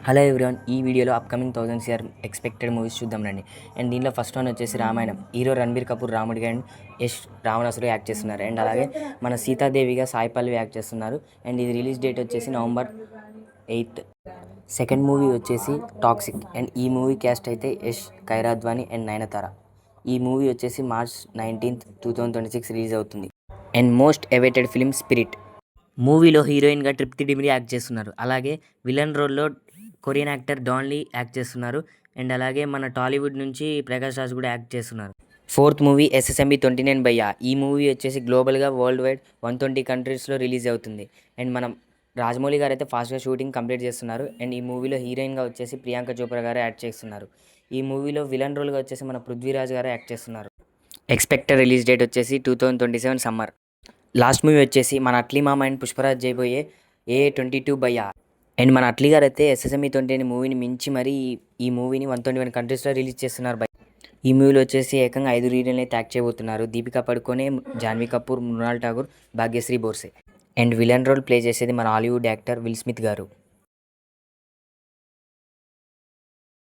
Hello everyone, ఈ వీడియోలో upcoming 1000 CR expected movies చూద్దాం రండి. అండ్ దీనిలో ఫస్ట్ వన్ వచ్చేసి రామాయణం. హీరో రణబీర్ కపూర్ రాముడిగా అండ్ యష్ రావణాసురుడు యాక్ట్ చేస్తున్నారు. అండ్ అలాగే మన సీతాదేవిగా సాయి పల్లవి యాక్ట్ చేస్తున్నారు. అండ్ ఇది రిలీజ్ డేట్ వచ్చేసి November 8. సెకండ్ మూవీ వచ్చేసి టాక్సిక్. అండ్ ఈ మూవీ క్యాస్ట్ అయితే యష్, కైరా అద్వానీ అండ్ నయనతార. ఈ మూవీ వచ్చేసి March 19th, 2026 రిలీజ్ అవుతుంది. And most awaited film Spirit. మూవీలో హీరోయిన్గా ట్రిప్తి డిమిరి యాక్ట్ చేస్తున్నారు. అలాగే విలన్ రోల్లో Korean actor Don Lee act చేస్తున్నారు. అండ్ అలాగే మన టాలీవుడ్ నుంచి ప్రకాష్ రాజ్ కూడా యాక్ట్ చేస్తున్నారు. ఫోర్త్ మూవీ SSMB 29 భయ్యా. ఈ మూవీ వచ్చేసి గ్లోబల్గా వరల్డ్ వైడ్ 120 కంట్రీస్లో రిలీజ్ అవుతుంది. అండ్ మనం రాజమౌళి గారు అయితే ఫాస్ట్గా షూటింగ్ కంప్లీట్ చేస్తున్నారు. అండ్ ఈ మూవీలో హీరోయిన్గా వచ్చేసి ప్రియాంక చోప్రా గారు యాక్ట్ చేస్తున్నారు. ఈ మూవీలో విలన్ రోల్గా వచ్చేసి మన పృథ్వీరాజ్ గారు యాక్ట్ చేస్తున్నారు. ఎక్స్పెక్టెడ్ రిలీజ్ డేట్ వచ్చేసి 2027 సమ్మర్. లాస్ట్ మూవీ వచ్చేసి మన అట్లీ మామ అండ్ పుష్పరాజ్ చేయబోయే AA22 భయ్యా. అండ్ మన అట్లీ గారు అయితే SSMB 29 మూవీని మించి మరీ ఈ మూవీని 121 కంట్రీస్లో రిలీజ్ చేస్తున్నారు భయ్. ఈ మూవీలో వచ్చేసి ఏకంగా 5 హీరోయిన్లు అయితే యాక్ట్ చేయబోతున్నారు. Deepika Padukone, Janhvi Kapoor, Mrunal Thakur, Bhagyashri Borse. And villain role play చేసేది మన హాలీవుడ్ యాక్టర్ విల్ స్మిత్ గారు.